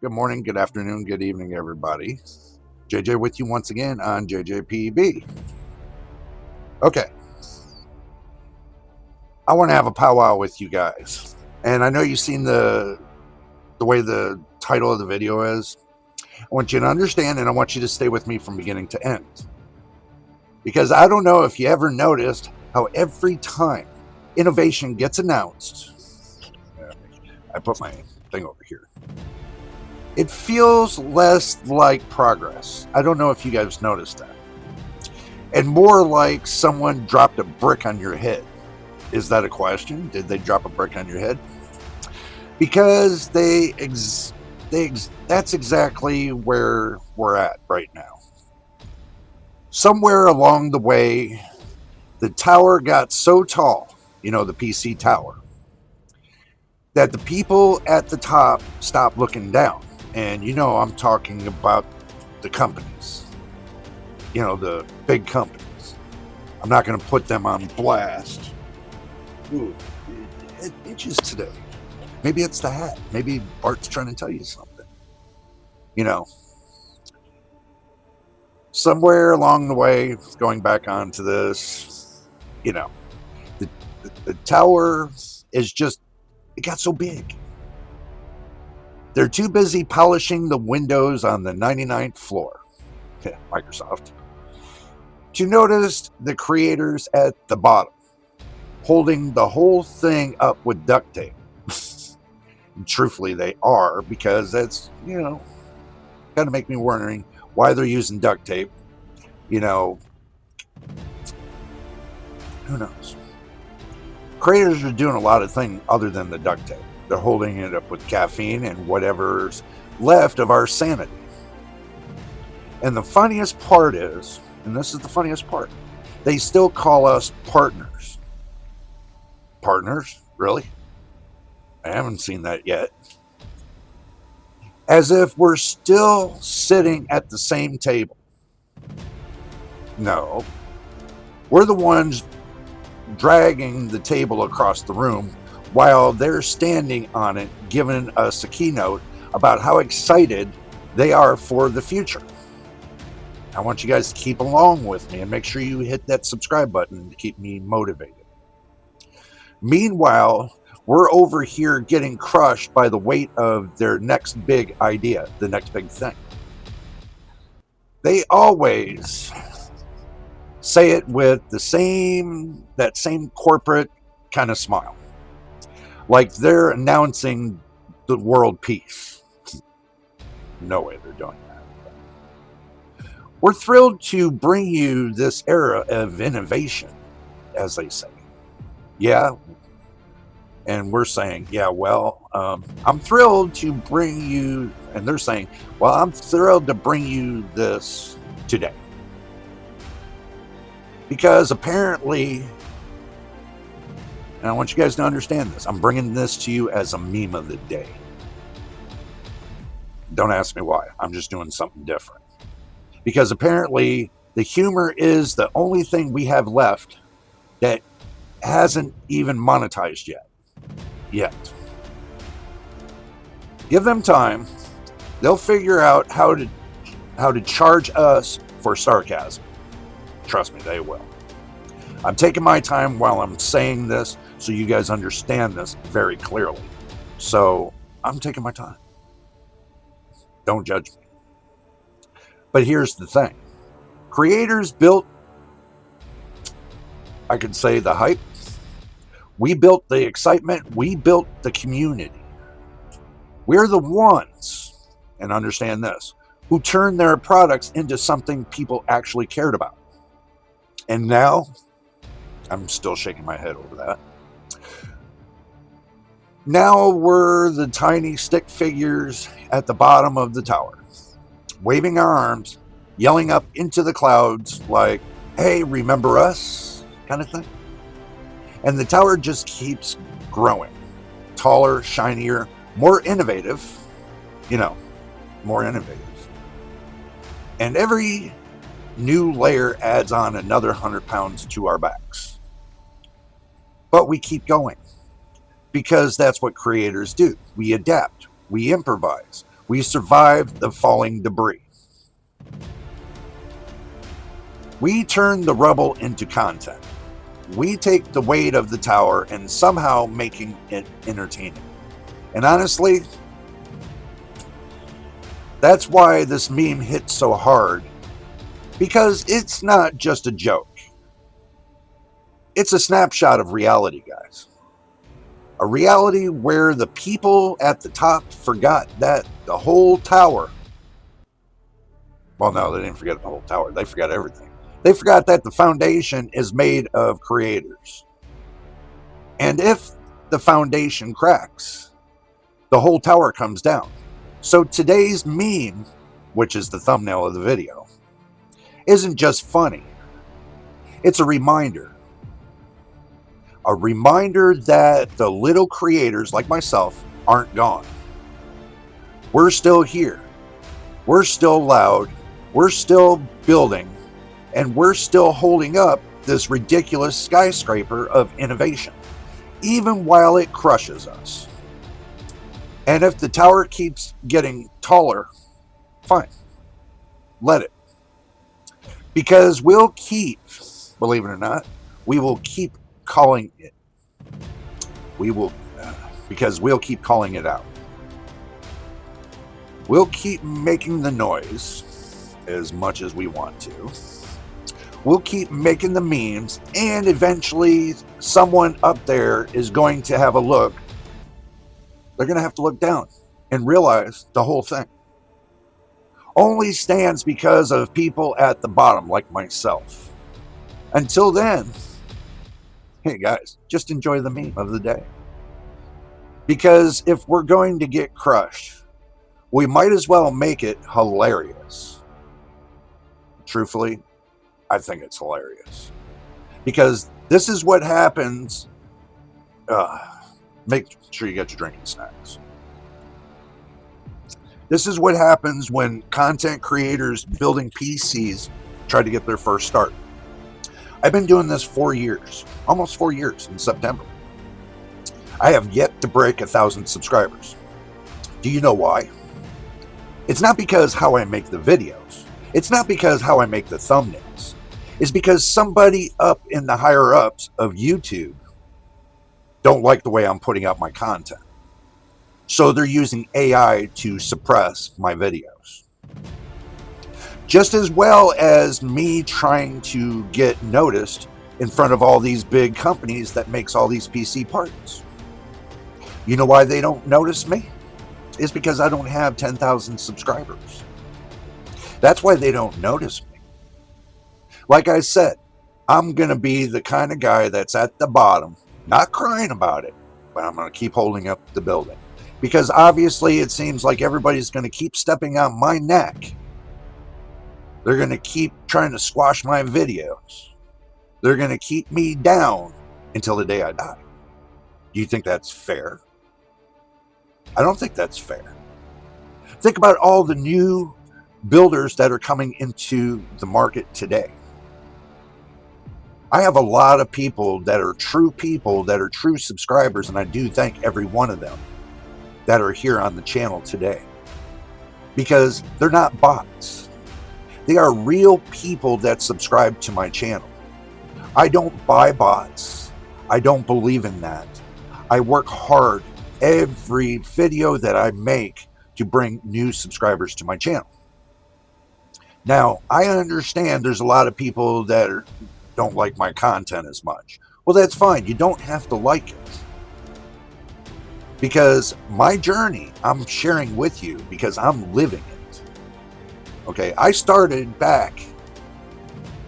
Good morning, good afternoon, good evening, everybody. JJ with you once again on JJPB. Okay, I want to have a powwow with you guys. And I know you've seen the way the title of the video is. I want you to understand and I want you to stay with me from beginning to end. Because I don't know if you ever noticed how every time innovation gets announced, I put my thing over here. It feels less like progress. I don't know if you guys noticed that. And more like someone dropped a brick on your head. Is that a question? Did they drop a brick on your head? Because that's exactly where we're at right now. Somewhere along the way, the tower got so tall, the PC tower, that the people at the top stopped looking down. And I'm talking about the companies, the big companies. I'm not going to put them on blast. Ooh, it itches today. Maybe it's the hat. Maybe Bart's trying to tell you something. Somewhere along the way, going back onto this, the tower is just, it got so big. They're too busy polishing the windows on the 99th floor, Microsoft, to notice the creators at the bottom, holding the whole thing up with duct tape. And truthfully, they are, because that's, kind of make me wondering why they're using duct tape. Who knows? Creators are doing a lot of things other than the duct tape. They're holding it up with caffeine and whatever's left of our sanity. And the funniest part is, and this is the funniest part, they still call us partners. Partners? Really? I haven't seen that yet. As if we're still sitting at the same table. No. We're the ones dragging the table across the room while they're standing on it, giving us a keynote about how excited they are for the future. I want you guys to keep along with me and make sure you hit that subscribe button to keep me motivated. Meanwhile, we're over here getting crushed by the weight of their next big idea, the next big thing. They always say it with that same corporate kind of smile, like they're announcing the world peace. No way they're doing that. We're thrilled to bring you this era of innovation, as they say. Yeah. And we're saying, yeah, well, I'm thrilled to bring you, and they're saying, well, I'm thrilled to bring you this today. Because apparently, and I want you guys to understand this, I'm bringing this to you as a meme of the day. Don't ask me why. I'm just doing something different. Because apparently, the humor is the only thing we have left that hasn't even monetized yet. Give them time. They'll figure out how to charge us for sarcasm. Trust me, they will. I'm taking my time while I'm saying this so you guys understand this very clearly. So I'm taking my time. Don't judge me. But here's the thing. Creators built, I could say, the hype. We built the excitement. We built the community. We're the ones, and understand this, who turned their products into something people actually cared about. And now, I'm still shaking my head over that. Now we're the tiny stick figures at the bottom of the tower, waving our arms, yelling up into the clouds like, hey, remember us, kind of thing. And the tower just keeps growing, taller, shinier, more innovative, more innovative. And every new layer adds on another 100 pounds to our backs. But we keep going because that's what creators do. We adapt, we improvise, We survived the falling debris. We turn the rubble into content. We take the weight of the tower and somehow making it entertaining. And honestly, that's why this meme hits so hard, because it's not just a joke. It's a snapshot of reality, guys. A reality where the people at the top forgot that the whole tower, well, no, they didn't forget the whole tower. They forgot everything. They forgot that the foundation is made of creators. And if the foundation cracks, the whole tower comes down. So today's meme, which is the thumbnail of the video, isn't just funny. It's a reminder. A reminder that the little creators like myself aren't gone. We're still here. We're still loud. We're still building. And we're still holding up this ridiculous skyscraper of innovation, even while it crushes us. And if the tower keeps getting taller, fine. Let it. Because we'll keep, believe it or not, we will keep calling it. Because we'll keep calling it out. We'll keep making the noise as much as we want to. We'll keep making the memes, and eventually someone up there is going to have a look. They're going to have to look down and realize the whole thing only stands because of people at the bottom like myself. Until then, hey guys, just enjoy the meme of the day. Because if we're going to get crushed, we might as well make it hilarious. Truthfully, I think it's hilarious. Because this is what happens. Make sure you get your drinking snacks. This is what happens when content creators building PCs try to get their first start. I've been doing this 4 years, almost 4 years in September. I have yet to break 1,000 subscribers. Do you know why? It's not because how I make the videos. It's not because how I make the thumbnails. It's because somebody up in the higher ups of YouTube don't like the way I'm putting out my content. So they're using AI to suppress my videos. Just as well as me trying to get noticed in front of all these big companies that makes all these PC parts. You know why they don't notice me? It's because I don't have 10,000 subscribers. That's why they don't notice me. Like I said, I'm going to be the kind of guy that's at the bottom, not crying about it, but I'm going to keep holding up the building. Because obviously it seems like everybody's going to keep stepping on my neck. They're going to keep trying to squash my videos. They're going to keep me down until the day I die. Do you think that's fair? I don't think that's fair. Think about all the new builders that are coming into the market today. I have a lot of people that are true subscribers, and I do thank every one of them that are here on the channel today. Because they're not bots. They are real people that subscribe to my channel. I don't buy bots. I don't believe in that. I work hard every video that I make to bring new subscribers to my channel. Now, I understand there's a lot of people that don't like my content as much. Well, that's fine. You don't have to like it. Because my journey, I'm sharing with you because I'm living it. Okay, I started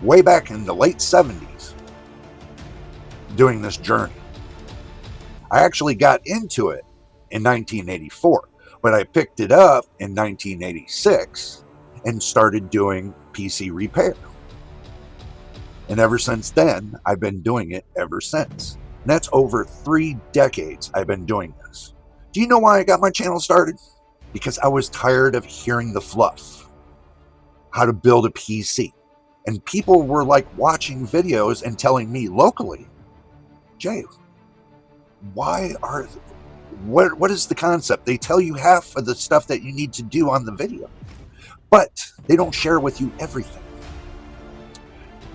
way back in the late 70s doing this journey. I actually got into it in 1984, but I picked it up in 1986 and started doing PC repair. And ever since then, I've been doing it ever since. And that's over 3 decades I've been doing this. Do you know why I got my channel started? Because I was tired of hearing the fluff. How to build a PC. And people were like watching videos and telling me locally, Jay, why are What is the concept? They tell you half of the stuff that you need to do on the video, but they don't share with you everything.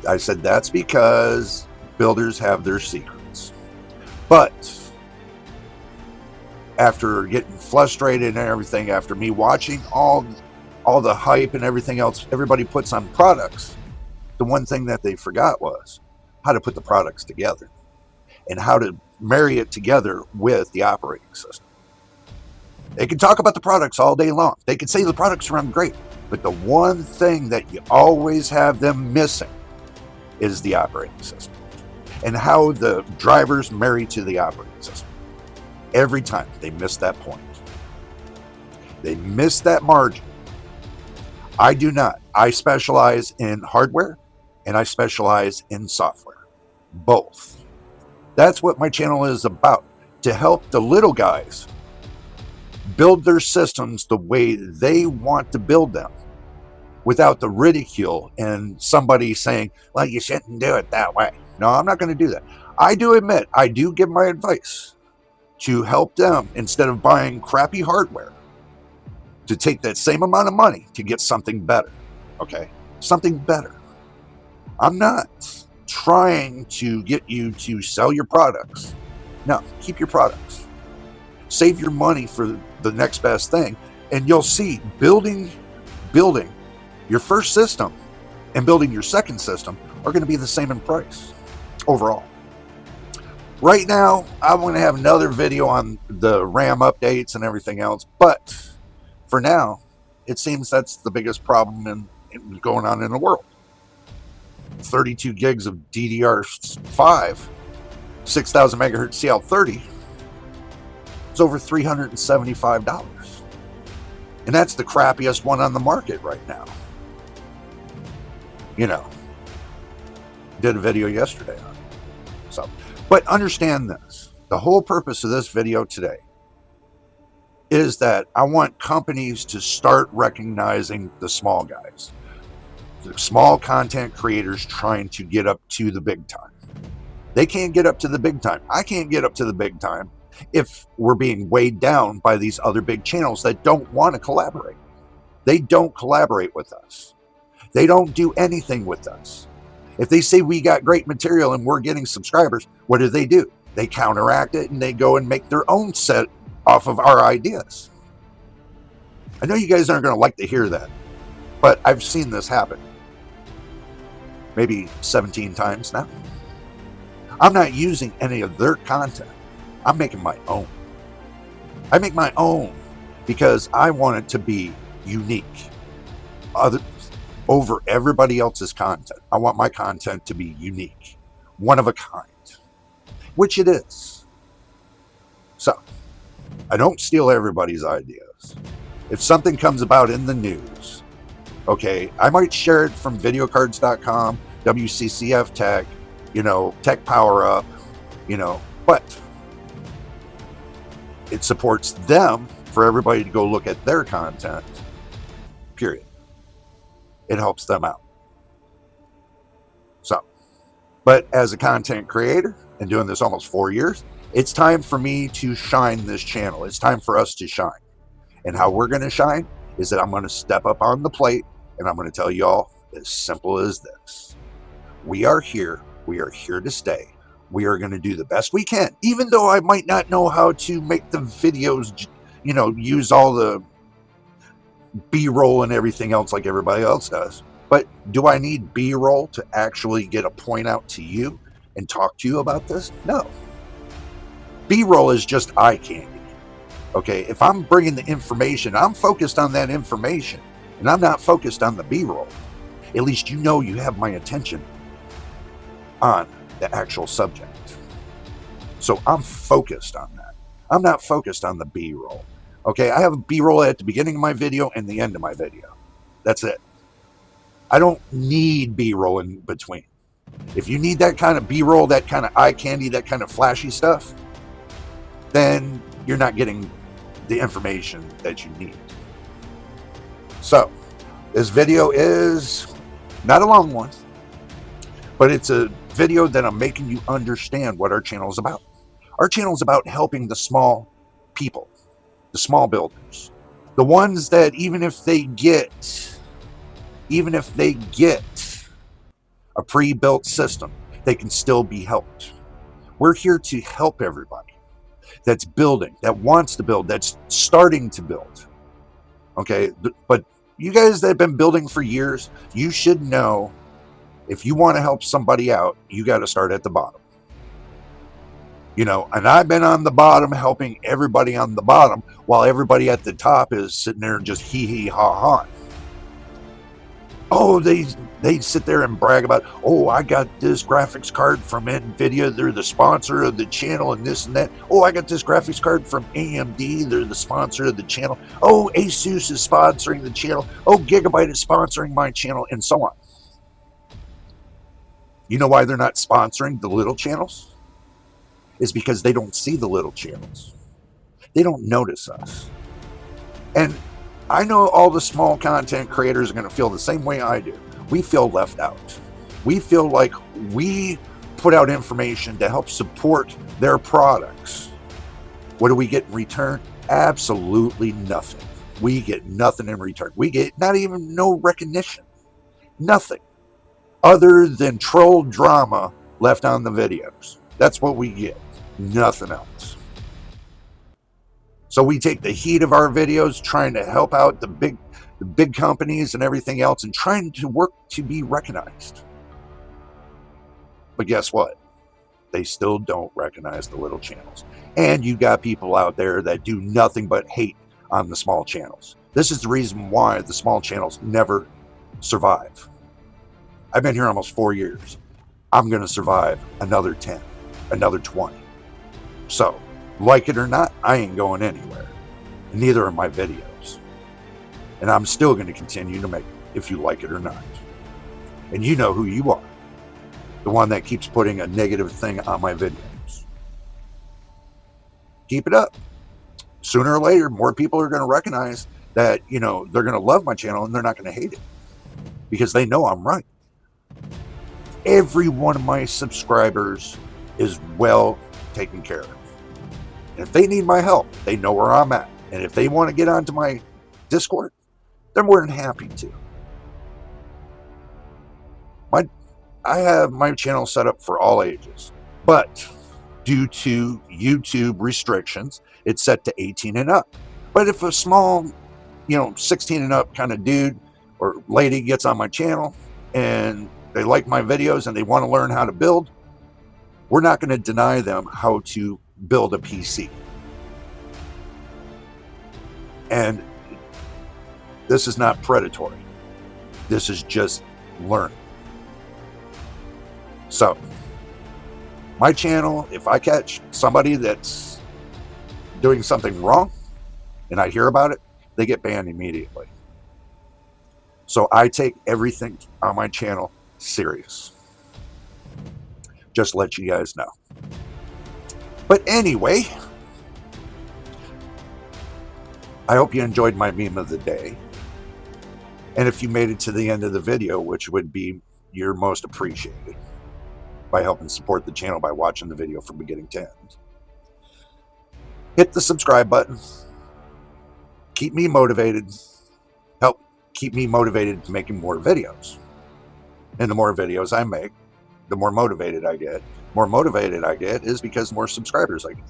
I said that's because builders have their secrets. But after getting frustrated and everything, after me watching all the hype and everything else everybody puts on products, the one thing that they forgot was how to put the products together and how to marry it together with the operating system. They can talk about the products all day long. They can say the products run great, but the one thing that you always have them missing is the operating system and how the drivers marry to the operating system. Every time they miss that point. They miss that margin. I do not. I specialize in hardware and I specialize in software. Both. That's what my channel is about. To help the little guys build their systems the way they want to build them without the ridicule and somebody saying, well, you shouldn't do it that way. No, I'm not going to do that. I do admit, I do give my advice to help them instead of buying crappy hardware to take that same amount of money to get something better. Okay? Something better. I'm not trying to get you to sell your products. No, keep your products. Save your money for the next best thing. And you'll see building your first system and building your second system are going to be the same in price overall. Right now, I'm going to have another video on the RAM updates and everything else, but for now, it seems that's the biggest problem in going on in the world. 32 gigs of DDR5, 6,000 megahertz CL30 is over $375. And that's the crappiest one on the market right now. You know, did a video yesterday on it. So, but understand this. The whole purpose of this video today is that I want companies to start recognizing the small guys, the small content creators trying to get up to the big time. They can't get up to the big time. I can't get up to the big time if we're being weighed down by these other big channels that don't want to collaborate. They don't collaborate with us. They don't do anything with us. If they say we got great material and we're getting subscribers, what do? They counteract it and they go and make their own set off of our ideas. I know you guys aren't going to like to hear that, but I've seen this happen. Maybe 17 times now. I'm not using any of their content. I'm making my own. I make my own because I want it to be unique over everybody else's content. I want my content to be unique, one of a kind, which it is. So, I don't steal everybody's ideas. If something comes about in the news, okay, I might share it from videocards.com, WCCF Tech, Tech Power Up, but it supports them for everybody to go look at their content, period. It helps them out. So, but as a content creator and doing this almost 4 years, it's time for me to shine this channel. It's time for us to shine. And how we're going to shine is that I'm going to step up on the plate and I'm going to tell y'all as simple as this. We are here. We are here to stay. We are going to do the best we can, even though I might not know how to make the videos, use all the B-roll and everything else like everybody else does. But do I need B-roll to actually get a point out to you and talk to you about this? No. B-roll is just eye candy. Okay, if I'm bringing the information, I'm focused on that information, and I'm not focused on the B-roll. At least you have my attention on the actual subject. So I'm focused on that. I'm not focused on the B-roll. Okay, I have a B-roll at the beginning of my video and the end of my video. That's it. I don't need B-roll in between. If you need that kind of B-roll, that kind of eye candy, that kind of flashy stuff, then you're not getting the information that you need. So, this video is not a long one, but it's a video that I'm making you understand what our channel is about. Our channel is about helping the small people, the small builders, the ones that even if they get a pre-built system, they can still be helped. We're here to help everybody that's building, that wants to build, that's starting to build. Okay, but you guys that have been building for years, you should know if you want to help somebody out, you got to start at the bottom. You know, and I've been on the bottom helping everybody on the bottom while everybody at the top is sitting there and just hee ha ha. Oh, they sit there and brag about, oh, I got this graphics card from NVIDIA. They're the sponsor of the channel and this and that. Oh, I got this graphics card from AMD. They're the sponsor of the channel. Oh, Asus is sponsoring the channel. Oh, Gigabyte is sponsoring my channel, and so on. You know why they're not sponsoring the little channels? It's because they don't see the little channels. They don't notice us. And I know all the small content creators are going to feel the same way I do. We feel left out. We feel like we put out information to help support their products. What do we get in return? Absolutely nothing. We get nothing in return. We get not even no recognition. Nothing. Other than troll drama left on the videos. That's what we get. Nothing else. So we take the heat of our videos trying to help out the big companies and everything else and trying to work to be recognized. But guess what? They still don't recognize the little channels. And you got people out there that do nothing but hate on the small channels. This is the reason why the small channels never survive. I've been here almost 4 years. I'm going to survive another 10, another 20. So, like it or not, I ain't going anywhere. And neither are my videos. And I'm still going to continue to make it, if you like it or not. And you know who you are. The one that keeps putting a negative thing on my videos. Keep it up. Sooner or later, more people are going to recognize that, you know, they're going to love my channel and they're not going to hate it. Because they know I'm right. Every one of my subscribers is well taken care of. And if they need my help, they know where I'm at. And if they want to get onto my Discord, they're more than happy to. I have my channel set up for all ages, but due to YouTube restrictions, it's set to 18 and up. But if a small, 16 and up kind of dude or lady gets on my channel and they like my videos and they want to learn how to build, we're not going to deny them how to build a PC. And this is not predatory. This is just learning. So, my channel, if I catch somebody that's doing something wrong and I hear about it, they get banned immediately. So I take everything on my channel serious. Just to let you guys know. But anyway, I hope you enjoyed my meme of the day. And if you made it to the end of the video, which would be your most appreciated, by helping support the channel by watching the video from beginning to end. Hit the subscribe button. Keep me motivated. Help keep me motivated to making more videos. And the more videos I make, the more motivated I get. More motivated I get is because more subscribers I get.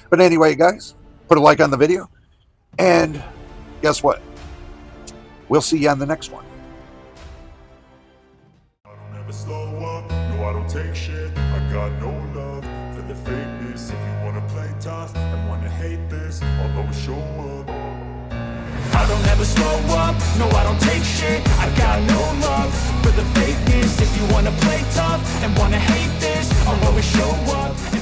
But anyway, guys, put a like on the video. And guess what? We'll see you on the next one. I don't ever slow up, no I don't take shit. I got no love for the fakeness. If you wanna play tough and wanna hate this, I'll always show up. I don't ever slow up, no I don't take shit. I got no love for the fakeness. If you wanna play tough and wanna hate this, I'll always show up.